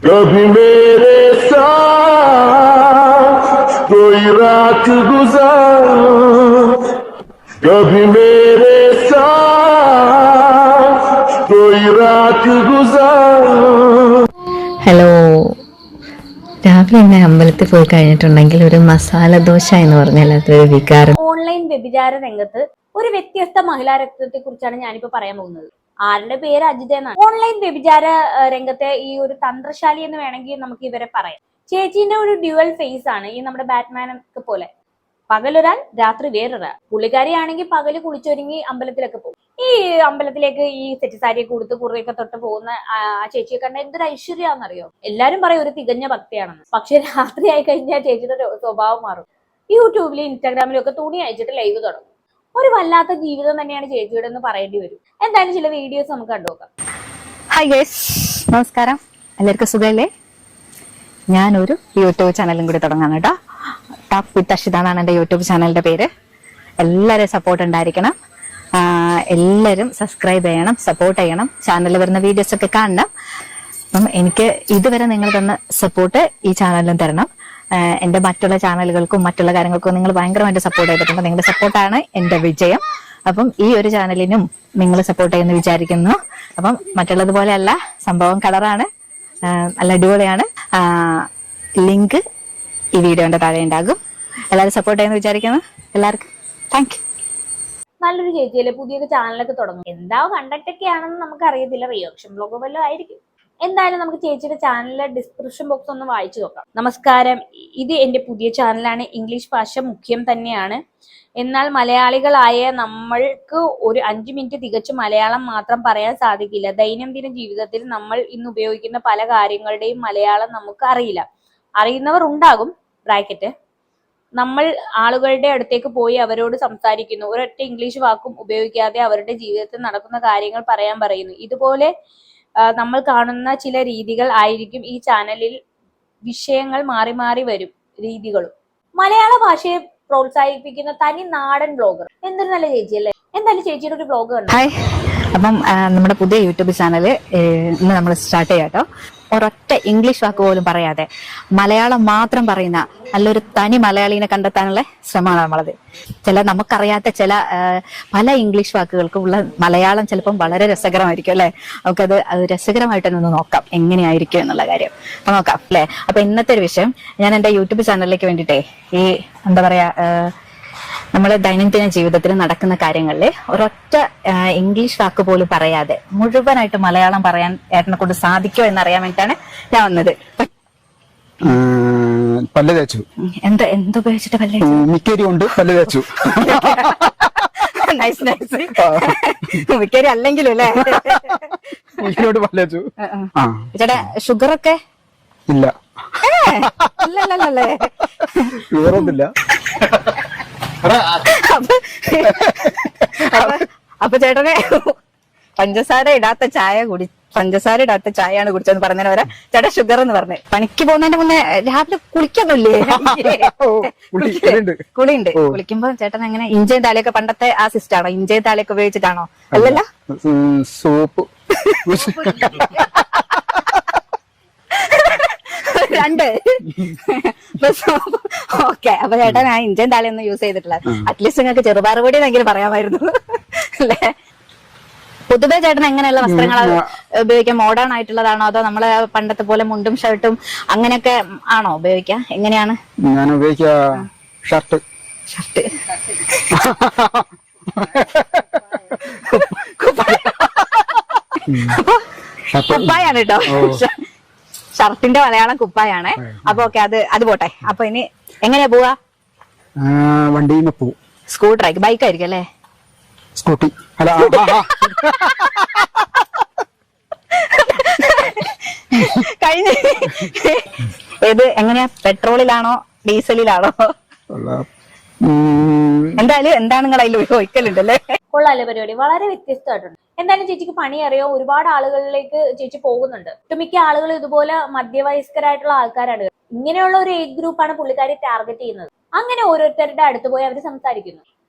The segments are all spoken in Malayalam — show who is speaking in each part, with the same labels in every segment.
Speaker 1: कभी मेरे साथ कोई रात गुजार, कभी मेरे साथ कोई रात गुजार.
Speaker 2: ഹലോ, രാവിലെ തന്നെ അമ്പലത്തിൽ പോയി കഴിഞ്ഞിട്ടുണ്ടെങ്കിൽ ഒരു മസാല ദോശ എന്ന് പറഞ്ഞാൽ അതൊരു വികാരം.
Speaker 3: ഓൺലൈൻ വ്യഭിചാര രംഗത്ത് ഒരു വ്യത്യസ്ത മഹിളാ രക്തത്തെ കുറിച്ചാണ് ഞാനിപ്പോ പറയാൻ പോകുന്നത്. ആരുടെ പേര് അജിത എന്നാണ്. ഓൺലൈൻ വ്യഭിചാര രംഗത്തെ ഈ ഒരു തന്ത്രശാലി എന്ന് വേണമെങ്കിൽ നമുക്ക് ഇവരെ പറയാം. ചേച്ചീന്റെ ഒരു ഡ്യുവൽ ഫേസ് ആണ് ഈ നമ്മുടെ ബാറ്റ്മാൻ ഒക്കെ പോലെ. പകലൊരാൾ, രാത്രി വേറൊരാൾ. പുള്ളിക്കാരിയാണെങ്കിൽ പകല് കുളിച്ചൊരുങ്ങി അമ്പലത്തിലൊക്കെ പോകും. ഈ അമ്പലത്തിലേക്ക് ഈ സെറ്റ് സാരിയൊക്കെ കൊടുത്ത് കുറിയൊക്കെ തൊട്ട് പോകുന്ന ആ ചേച്ചിയെ കണ്ട എന്തൊരു ഐശ്വര്യാന്നറിയോ. എല്ലാരും പറയും ഒരു തികഞ്ഞ ഭക്തിയാണെന്ന്. പക്ഷെ രാത്രി ആയി കഴിഞ്ഞാൽ ചേച്ചിയുടെ സ്വഭാവം മാറും. യൂട്യൂബിലും ഇൻസ്റ്റാഗ്രാമിലും ഒക്കെ തുണി അയച്ചിട്ട് ലൈവ് തുടങ്ങും. ഒരു വല്ലാത്ത ജീവിതം തന്നെയാണ് ചേച്ചിയുടെ എന്ന് പറയേണ്ടി വരും. എന്തായാലും ചില വീഡിയോസ് നമുക്ക് കണ്ടുനോക്കാം.
Speaker 2: ഹായ് ഗൈസ്, നമസ്കാരം. എല്ലാവർക്കും സുഖമല്ലേ? ഞാനൊരു യൂട്യൂബ് ചാനലും കൂടി തുടങ്ങാം കേട്ടോ. ടോക്ക് വിത്ത് അഷിത എന്നാണ് എൻ്റെ യൂട്യൂബ് ചാനലിന്റെ പേര്. എല്ലാവരും സപ്പോർട്ട് ഉണ്ടായിരിക്കണം. എല്ലാവരും സബ്സ്ക്രൈബ് ചെയ്യണം, സപ്പോർട്ട് ചെയ്യണം, ചാനലിൽ വരുന്ന വീഡിയോസ് ഒക്കെ കാണണം. അപ്പം എനിക്ക് ഇതുവരെ നിങ്ങൾ തന്ന സപ്പോർട്ട് ഈ ചാനലിലും തരണം. എൻ്റെ മറ്റുള്ള ചാനലുകൾക്കും മറ്റുള്ള കാര്യങ്ങൾക്കും നിങ്ങൾ ഭയങ്കരമായിട്ട് സപ്പോർട്ട് ചെയ്തിട്ടുണ്ട്. നിങ്ങളുടെ സപ്പോർട്ടാണ് എൻ്റെ വിജയം. അപ്പം ഈ ഒരു ചാനലിനും നിങ്ങൾ സപ്പോർട്ട് ചെയ്യുമെന്ന് വിചാരിക്കുന്നു. അപ്പം മറ്റുള്ളതുപോലെയല്ല, സംഭവം കളറാണ്, നല്ല അടിപൊളിയാണ്. ലിങ്ക് ഈ വീഡിയോന്റെ താഴെ ഉണ്ടാകും. എല്ലാവരും സപ്പോർട്ട് ചെയ്യുമെന്ന് വിചാരിക്കുന്നു. എല്ലാവർക്കും താങ്ക് യു.
Speaker 3: നല്ലൊരു ചേച്ചിയല്ലേ, പുതിയൊരു ചാനലൊക്കെ തുടങ്ങും. എന്താ കണ്ടക്ട് ഒക്കെ ആണെന്ന് നമുക്ക് അറിയത്തില്ല. റിയാക്ഷൻ ബ്ലോഗോ വല്ലതും ആയിരിക്കും. എന്തായാലും നമുക്ക് ചേച്ചിയുടെ ചാനലിലെ ഡിസ്ക്രിപ്ഷൻ ബോക്സ് ഒന്ന് വായിച്ചു നോക്കാം. നമസ്കാരം, ഇത് എന്റെ പുതിയ ചാനലാണ്. ഇംഗ്ലീഷ് ഭാഷ മുഖ്യം തന്നെയാണ്. എന്നാൽ മലയാളികളായ നമ്മൾക്ക് ഒരു 5 മിനിറ്റ് തികച്ചു മലയാളം മാത്രം പറയാൻ സാധിക്കില്ല. ദൈനംദിന ജീവിതത്തിൽ നമ്മൾ ഇന്ന് ഉപയോഗിക്കുന്ന പല കാര്യങ്ങളുടെയും മലയാളം നമുക്ക് അറിയില്ല. അറിയുന്നവർ ഉണ്ടാകും. ബ്രാക്കറ്റ്, നമ്മൾ ആളുകളുടെ അടുത്തേക്ക് പോയി അവരോട് സംസാരിക്കുന്നു. ഒരൊറ്റ ഇംഗ്ലീഷ് വാക്കും ഉപയോഗിക്കാതെ അവരുടെ ജീവിതത്തിൽ നടക്കുന്ന കാര്യങ്ങൾ പറയാൻ പറയുന്നു. ഇതുപോലെ നമ്മൾ കാണുന്ന ചില രീതികൾ ആയിരിക്കും ഈ ചാനലിൽ. വിഷയങ്ങൾ മാറി മാറി വരും, രീതികളും. മലയാള ഭാഷയെ പ്രോത്സാഹിപ്പിക്കുന്ന തനി നാടൻ ബ്ലോഗർ. എന്തൊരു നല്ല ചേച്ചി അല്ലേ. എന്തായാലും ചേച്ചിയുടെ ഒരു ബ്ലോഗ് കണ്ടു.
Speaker 2: ഹായ്, അപ്പം നമ്മുടെ പുതിയ യൂട്യൂബ് ചാനല് ഇന്ന് നമ്മൾ സ്റ്റാർട്ട് ചെയ്യാം കേട്ടോ. ഒരൊറ്റ ഇംഗ്ലീഷ് വാക്ക് പോലും പറയാതെ മലയാളം മാത്രം പറയുന്ന നല്ലൊരു തനി മലയാളീനെ കണ്ടെത്താനുള്ള ശ്രമമാണ് നമ്മളത്. നമുക്കറിയാത്ത ചില പല ഇംഗ്ലീഷ് വാക്കുകൾക്കും ഉള്ള മലയാളം ചിലപ്പം വളരെ രസകരമായിരിക്കും അല്ലെ. നമുക്കത് രസകരമായിട്ട് തന്നെ ഒന്ന് നോക്കാം എങ്ങനെയായിരിക്കും എന്നുള്ള കാര്യം. അപ്പൊ നോക്കാം അല്ലെ. അപ്പൊ ഇന്നത്തെ ഒരു വിഷയം, ഞാൻ എൻ്റെ യൂട്യൂബ് ചാനലിലേക്ക് വേണ്ടിയിട്ടേ ഈ എന്താ പറയാ, നമ്മളെ ദൈനംദിന ജീവിതത്തിൽ നടക്കുന്ന കാര്യങ്ങളിൽ ഒരൊറ്റ ഇംഗ്ലീഷ് വാക്ക് പോലും പറയാതെ മുഴുവനായിട്ട് മലയാളം പറയാൻ ഏട്ടനെ കൊണ്ട് സാധിക്കോ എന്നറിയാൻ വേണ്ടിയിട്ടാണ് ഞാൻ വന്നത്.
Speaker 4: പല്ല് തേച്ചു.
Speaker 2: എന്തുപയോഗിച്ചിട്ട് പല്ല് തേച്ചു?
Speaker 4: മിക്കരി കൊണ്ട് പല്ല് തേച്ചു.
Speaker 2: Nice nice. മിക്കരി അല്ലെങ്കിലും അല്ലേ,
Speaker 4: മിക്കരോട് പല്ല് തേച്ചു.
Speaker 2: ചേട്ടാ ഷുഗർ ഒക്കെ
Speaker 4: ഇല്ല?
Speaker 2: ഇല്ലല്ലേ,
Speaker 4: ഷുഗറൊന്നുമില്ല.
Speaker 2: അപ്പൊ ചേട്ടനെ പഞ്ചസാര ഇടാത്ത ചായയാണ് കുടിച്ചെന്ന് പറഞ്ഞവരെ ചേട്ടാ ഷുഗർ എന്ന് പറഞ്ഞു. പണിക്ക് പോകുന്നതിന്റെ മുന്നേ രാവിലെ കുളിക്കൊന്നുമില്ലേ? കുളിയുണ്ട്. കുളിക്കുമ്പോ ചേട്ടൻ എങ്ങനെ ഇഞ്ചയും താളിയൊക്കെ പണ്ടത്തെ ആ സിസ്റ്റം ആണോ? ഇഞ്ചയും താളിയൊക്കെ ഉപയോഗിച്ചിട്ടാണോ? അല്ലല്ലോ,
Speaker 4: സോപ്പ്.
Speaker 2: രണ്ട്. ഓക്കെ, അപ്പൊ ചേട്ടൻ ആ ഇഞ്ചൻ താളിയൊന്നും യൂസ് ചെയ്തിട്ടില്ല. അറ്റ്ലീസ്റ്റ് നിങ്ങൾക്ക് ചെറുപാറ് പൊടി എന്നെങ്കിലും പറയാമായിരുന്നു അല്ലേ. പൊതുവെ ചേട്ടൻ എങ്ങനെയുള്ള വസ്ത്രങ്ങളാണ് ഉപയോഗിക്കുക? മോഡേൺ ആയിട്ടുള്ളതാണോ അതോ നമ്മളെ പണ്ടത്തെ പോലെ മുണ്ടും ഷർട്ടും അങ്ങനെയൊക്കെ ആണോ ഉപയോഗിക്കുക? എങ്ങനെയാണ്?
Speaker 4: ഞാൻ ഉപയോഗിക്കുക ഷർട്ട്.
Speaker 2: കുപ്പായാണ് കേട്ടോ. ഷർട്ടിന്റെ മലയാളം കുപ്പായാണ്. അപ്പൊ ഓക്കെ, അത് പോട്ടെ. അപ്പൊ ഇനി എങ്ങനെയാ പോവാ?
Speaker 4: വണ്ടിയിൽ പോവും.
Speaker 2: സ്കൂട്ടർ ആയിരിക്കും, ബൈക്ക് ആയിരിക്കും അല്ലേ?
Speaker 4: സ്കൂട്ടി.
Speaker 2: കഴിഞ്ഞ ഏത് എങ്ങനെയാ, പെട്രോളിലാണോ ഡീസലിലാണോ? എന്തായാലും എന്താണ് നിങ്ങൾ അതിൽ ഒഴിക്കലുണ്ടല്ലേ?
Speaker 3: കൊള്ളാല്ലേ പരിപാടി, വളരെ വ്യത്യസ്തമായിട്ടുണ്ട്. എന്തായാലും ചേച്ചിക്ക് പണി അറിയോ, ഒരുപാട് ആളുകളിലേക്ക് ചേച്ചി പോകുന്നുണ്ട്. ഒട്ടുമിക്ക ആളുകൾ ഇതുപോലെ മധ്യവയസ്കരായിട്ടുള്ള ആൾക്കാരാണ്. ഇങ്ങനെയുള്ള ഒരു ഏജ് ഗ്രൂപ്പാണ് പുള്ളിക്കാരി ടാർഗറ്റ് ചെയ്യുന്നത്. അങ്ങനെ ഓരോരുത്തരുടെ അടുത്ത് പോയി അവർ സംസാരിക്കുന്നു.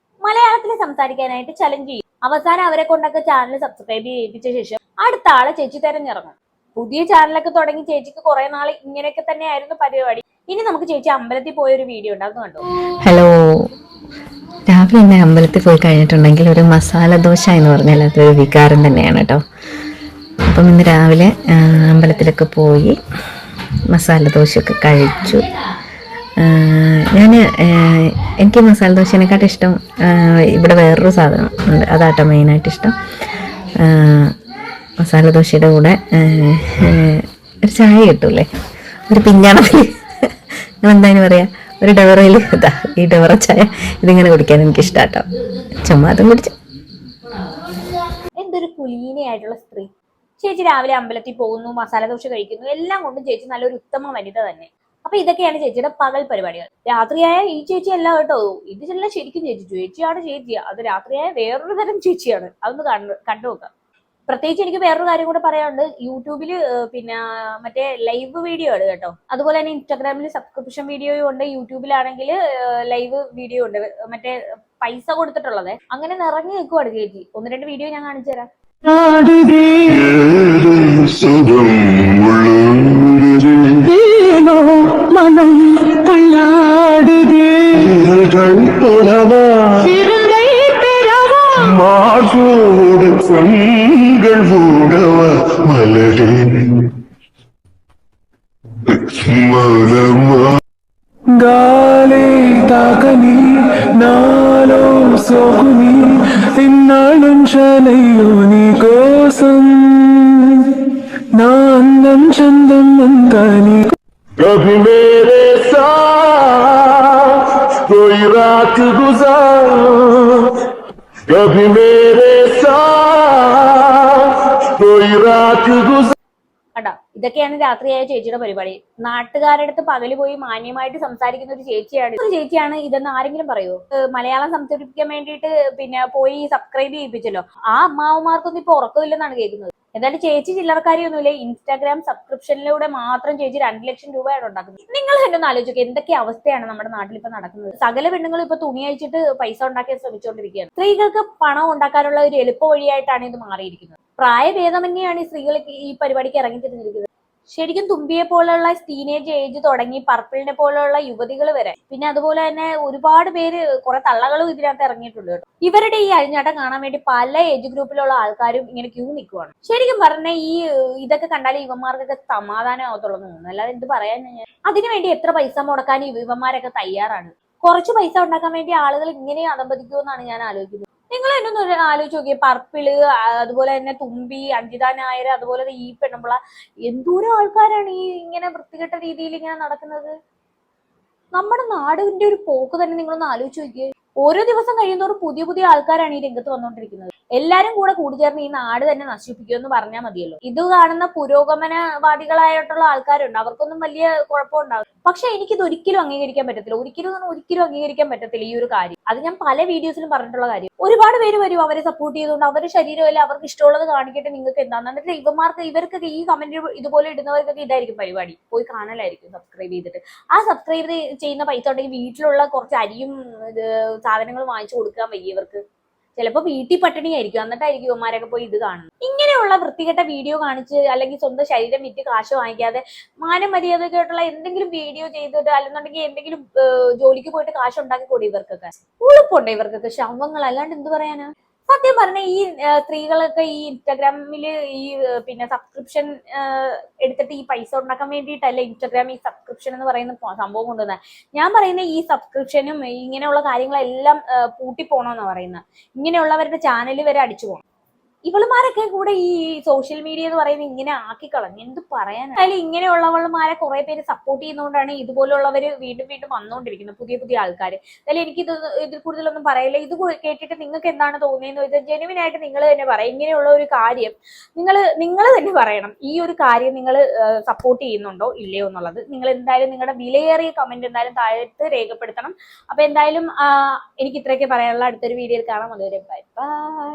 Speaker 3: മലയാളത്തിൽ സംസാരിക്കാനായിട്ട് ചലഞ്ച് ചെയ്യും. അവസാനം അവരെ കൊണ്ടൊക്കെ ചാനൽ സബ്സ്ക്രൈബ് ചെയ്യിപ്പിച്ച ശേഷം അടുത്ത ആളെ ചേച്ചി തെരഞ്ഞിറങ്ങും. പുതിയ ചാനലൊക്കെ തുടങ്ങി ചേച്ചിക്ക് കുറെ നാൾ ഇങ്ങനെയൊക്കെ തന്നെയായിരുന്നു പരിപാടി. ഇനി നമുക്ക് ചേച്ചി അമ്പലത്തിൽ പോയൊരു വീഡിയോ ഉണ്ട്, അത് കണ്ടോ?
Speaker 2: ഹലോ, രാവിലെ തന്നെ അമ്പലത്തിൽ പോയി കഴിഞ്ഞിട്ടുണ്ടെങ്കിൽ ഒരു മസാല ദോശ എന്ന് പറഞ്ഞാൽ അതൊരു വികാരം തന്നെയാണ് കേട്ടോ. അപ്പം ഇന്ന് രാവിലെ അമ്പലത്തിലൊക്കെ പോയി മസാല ദോശയൊക്കെ കഴിച്ചു. എനിക്ക് മസാല ദോശേനെക്കാട്ടും ഇഷ്ടം ഇവിടെ വേറൊരു സാധനം ഉണ്ട്, അതാട്ടോ മെയിനായിട്ട് ഇഷ്ടം. മസാല ദോശയുടെ കൂടെ ഒരു ചായ കിട്ടൂലേ, ഒരു പിഞ്ഞാണത്തിൽ എന്തായാലും പറയാ, ഒരു ഡവറയിൽ ഇതാ ഈ ഡവറ ചായ, ഇതിങ്ങനെ കുടിക്കാൻ എനിക്ക് ഇഷ്ടാട്ടോ. ചുമ്മാ അതും കുടിച്ചു.
Speaker 3: എന്തൊരു കുലീനയായിട്ടുള്ള സ്ത്രീ. ചേച്ചി രാവിലെ അമ്പലത്തിൽ പോകുന്നു, മസാല ദോശ കഴിക്കുന്നു, എല്ലാം കൊണ്ടും ചേച്ചി നല്ലൊരു ഉത്തമ വനിത തന്നെ. അപ്പൊ ഇതൊക്കെയാണ് ചേച്ചിയുടെ പകൽ പരിപാടികൾ. രാത്രിയായ ഈ ചേച്ചി അല്ല കേട്ടോ, ഇത് ചെല്ലാം ശരിക്കും ചേച്ചിയാണ് ചേച്ചി. അത് രാത്രിയായ വേറൊരു തരം ചേച്ചിയാണ്. അതൊന്ന് കണ്ടു നോക്കാം. പ്രത്യേകിച്ച് എനിക്ക് വേറൊരു കാര്യം കൂടെ പറയാനുണ്ട്. യൂട്യൂബില് പിന്നെ മറ്റേ ലൈവ് വീഡിയോ ആണ് കേട്ടോ. അതുപോലെ തന്നെ ഇൻസ്റ്റാഗ്രാമിൽ സബ്സ്ക്രിപ്ഷൻ വീഡിയോയും ഉണ്ട്, യൂട്യൂബിലാണെങ്കിൽ ലൈവ് വീഡിയോ ഉണ്ട്, മറ്റേ പൈസ കൊടുത്തിട്ടുള്ളത്. അങ്ങനെ നിറഞ്ഞു നിൽക്കുവാണ് ചേച്ചി. 1-2 വീഡിയോ ഞാൻ കാണിച്ചു തരാം.
Speaker 1: மாசோடு கண்கள் ஊடவ மலரே மலமா గాలి తాకని నాలో సోకుని ఇన్నాళ్ళుంచలయ్యో నీ కోసం నా అందం చందం అంతా నీ कभी मेरे साथ कोई रात गुजार कभी मेरे साथ कोई रात गुजार.
Speaker 3: കണ്ടാ, ഇതൊക്കെയാണ് രാത്രിയായ ചേച്ചിയുടെ പരിപാടി. നാട്ടുകാരുടെ അടുത്ത് പകല് പോയി മാന്യമായിട്ട് സംസാരിക്കുന്ന ഒരു ചേച്ചിയാണ് ഇതെന്ന് ആരെങ്കിലും പറയോ? മലയാളം സംസാരിപ്പിക്കാൻ വേണ്ടിയിട്ട് പിന്നെ പോയി സബ്സ്ക്രൈബ് ചെയ്യിപ്പിച്ചല്ലോ. ആ അമ്മാവന്മാർക്കൊന്നും ഇപ്പൊ ഉറക്കമില്ലെന്നാണ് കേൾക്കുന്നത്. എന്തായാലും ചേച്ചി ചില്ലറക്കാരിയൊന്നുമില്ല. ഇൻസ്റ്റാഗ്രാം സബ്സ്ക്രിപ്ഷനിലൂടെ മാത്രം ചേച്ചി 2 ലക്ഷം രൂപയാണ് ഉണ്ടാക്കുന്നത്. നിങ്ങൾ തന്നെ ഒന്ന് ആലോചിക്കുക, എന്തൊക്കെ അവസ്ഥയാണ് നമ്മുടെ നാട്ടിൽ ഇപ്പൊ നടക്കുന്നത്. സകല പെണ്ണുങ്ങളും ഇപ്പൊ തുണി അയച്ചിട്ട് പൈസ ഉണ്ടാക്കാൻ ശ്രമിച്ചുകൊണ്ടിരിക്കുകയാണ്. സ്ത്രീകൾക്ക് പണം ഉണ്ടാക്കാനുള്ള ഒരു എളുപ്പ വഴിയായിട്ടാണ് ഇത് മാറിയിരിക്കുന്നത്. പ്രായഭേദമന്യാണ് ഈ സ്ത്രീകൾ ഈ പരിപാടിക്ക് ഇറങ്ങിത്തിരിഞ്ഞിരിക്കുന്നത്. ശരിക്കും തുമ്പിയെ പോലുള്ള ടീനേജ് ഏജ് തുടങ്ങി പർപ്പിളിനെ പോലുള്ള യുവതികൾ വരെ, പിന്നെ അതുപോലെ തന്നെ ഒരുപാട് പേര്, കുറെ തള്ളകളും ഇതിനകത്ത് ഇറങ്ങിയിട്ടുണ്ട് കേട്ടോ. ഇവരുടെ ഈ അഴിഞ്ഞാട്ടം കാണാൻ വേണ്ടി പല ഏജ് ഗ്രൂപ്പിലുള്ള ആൾക്കാരും ഇങ്ങനെ ക്യൂ നിൽക്കുവാണ്. ശരിക്കും പറഞ്ഞാൽ ഇതൊക്കെ കണ്ടാൽ ഇവന്മാർക്കൊക്കെ സമാധാനമാകത്തുള്ളൂ. അല്ലാതെ എന്ത് പറയാൻ. അതിനുവേണ്ടി എത്ര പൈസ മുടക്കാൻ ഇവന്മാരൊക്കെ തയ്യാറാണ്. കുറച്ച് പൈസ ഉണ്ടാക്കാൻ വേണ്ടി ആളുകൾ ഇങ്ങനെ അതമ്പതിക്കുമെന്നാണ് ഞാൻ ആലോചിക്കുന്നത്. നിങ്ങൾ എന്നൊന്ന് ആലോചിച്ച് നോക്കിയേ. പർപ്പിള്, അതുപോലെ തന്നെ തുമ്പി, അഞ്ജിത നായർ, അതുപോലെ ഈ പെണ്ണുമ്പള, എന്തോരം ആൾക്കാരാണ് ഈ ഇങ്ങനെ വൃത്തികെട്ട രീതിയിൽ ഇങ്ങനെ നടക്കുന്നത്. നമ്മുടെ നാടിന്റെ ഒരു പോക്ക് തന്നെ നിങ്ങളൊന്ന് ആലോചിച്ച് നോക്കിയേ. ഓരോ ദിവസം കഴിയുന്നതോറും പുതിയ പുതിയ ആൾക്കാരാണ് ഈ രംഗത്ത് വന്നുകൊണ്ടിരിക്കുന്നത്. എല്ലാരും കൂടെ കൂടിച്ചേർന്ന് ഈ നാട് തന്നെ നശിപ്പിക്കുമെന്ന് പറഞ്ഞാൽ മതിയല്ലോ. ഇത് കാണുന്ന പുരോഗമനവാദികളായിട്ടുള്ള ആൾക്കാരുണ്ട്, അവർക്കൊന്നും വലിയ കുഴപ്പമുണ്ടാവും. പക്ഷെ എനിക്കിത് ഒരിക്കലും അംഗീകരിക്കാൻ പറ്റത്തില്ല. ഒരിക്കലും അംഗീകരിക്കാൻ പറ്റത്തില്ല ഈ ഒരു കാര്യം. അത് ഞാൻ പല വീഡിയോസിലും പറഞ്ഞിട്ടുള്ള കാര്യം. ഒരുപാട് പേര് വരും അവരെ സപ്പോർട്ട് ചെയ്തുകൊണ്ട്, അവരുടെ ശരീരമല്ല അവർക്ക് ഇഷ്ടമുള്ളത് കാണിക്കട്ടെ, നിങ്ങൾക്ക് എന്താന്ന്. എന്നിട്ട് ഇവർക്കൊക്കെ ഈ കമന്റ് ഇതുപോലെ ഇടുന്നവർക്കൊക്കെ ഇതായിരിക്കും പരിപാടി, പോയി കാണലായിരിക്കും സബ്സ്ക്രൈബ് ചെയ്തിട്ട്. ആ സബ്സ്ക്രൈബ് ചെയ്യുന്ന പൈസ ഉണ്ടെങ്കിൽ വീട്ടിലുള്ള കുറച്ച് അരിയും സാധനങ്ങൾ വാങ്ങിച്ചു കൊടുക്കാൻ വയ്യ ഇവർക്ക്. ചിലപ്പോ വീട്ടിൽ പട്ടിണിയായിരിക്കും, എന്നിട്ടായിരിക്കും ഇവന്മാരൊക്കെ പോയി ഇത് കാണുന്നത്. ഇങ്ങനെയുള്ള വൃത്തികെട്ട വീഡിയോ കാണിച്ച് അല്ലെങ്കിൽ സ്വന്തം ശരീരം വിറ്റ് കാശ് വാങ്ങിക്കാതെ മാനം മര്യാദയായിട്ടുള്ള എന്തെങ്കിലും വീഡിയോ ചെയ്തിട്ട്, അല്ലെന്നുണ്ടെങ്കിൽ എന്തെങ്കിലും ജോലിക്ക് പോയിട്ട് കാശ് ഉണ്ടാക്കി കൂടി ഇവർക്കൊക്കെ. ഉളുപ്പുണ്ട് ഇവർക്കൊക്കെ, ശവങ്ങൾ, അല്ലാണ്ട് എന്ത് പറയാനാ. സത്യം പറഞ്ഞ ഈ സ്ത്രീകളൊക്കെ ഈ ഇൻസ്റ്റാഗ്രാമില് ഈ പിന്നെ സബ്സ്ക്രിപ്ഷൻ എടുത്തിട്ട് ഈ പൈസ ഉണ്ടാക്കാൻ വേണ്ടിയിട്ടല്ല ഇൻസ്റ്റാഗ്രാം ഈ സബ്സ്ക്രിപ്ഷൻ എന്ന് പറയുന്ന സംഭവം കൊണ്ടുവന്നത്. ഞാൻ പറയുന്ന ഈ സബ്സ്ക്രിപ്ഷനും ഇങ്ങനെയുള്ള കാര്യങ്ങളെല്ലാം പൂട്ടിപ്പോണമെന്നാണ് പറയുന്നത്. ഇങ്ങനെയുള്ളവരുടെ ചാനൽ വരെ അടിച്ചു പോകണം. ഇവളുമാരൊക്കെ കൂടെ ഈ സോഷ്യൽ മീഡിയ എന്ന് പറയുന്നത് ഇങ്ങനെ ആക്കി കളഞ്ഞു, എന്ത് പറയാൻ. അതിൽ ഇങ്ങനെയുള്ളവളുമാരെ കുറെ പേര് സപ്പോർട്ട് ചെയ്യുന്നതുകൊണ്ടാണ് ഇതുപോലുള്ളവര് വീണ്ടും വീണ്ടും വന്നുകൊണ്ടിരിക്കുന്നത്, പുതിയ പുതിയ ആൾക്കാർ. അതിൽ എനിക്ക് ഇതിൽ കൂടുതലൊന്നും പറയില്ല. ഇത് കേട്ടിട്ട് നിങ്ങൾക്ക് എന്താണ് തോന്നിയെന്ന് വെച്ചാൽ ജെനുവിൻ ആയിട്ട് നിങ്ങൾ തന്നെ പറയാം. ഇങ്ങനെയുള്ള ഒരു കാര്യം നിങ്ങൾ തന്നെ പറയണം. ഈ ഒരു കാര്യം നിങ്ങൾ സപ്പോർട്ട് ചെയ്യുന്നുണ്ടോ ഇല്ലയോ എന്നുള്ളത് നിങ്ങൾ എന്തായാലും നിങ്ങളുടെ വിലയേറിയ കമന്റ് എന്തായാലും താഴത്ത് രേഖപ്പെടുത്തണം. അപ്പൊ എന്തായാലും എനിക്ക് ഇത്രയൊക്കെ പറയാനുള്ള. അടുത്തൊരു വീഡിയോയിൽ കാണാം. അതുവരെ ബൈ ബൈ.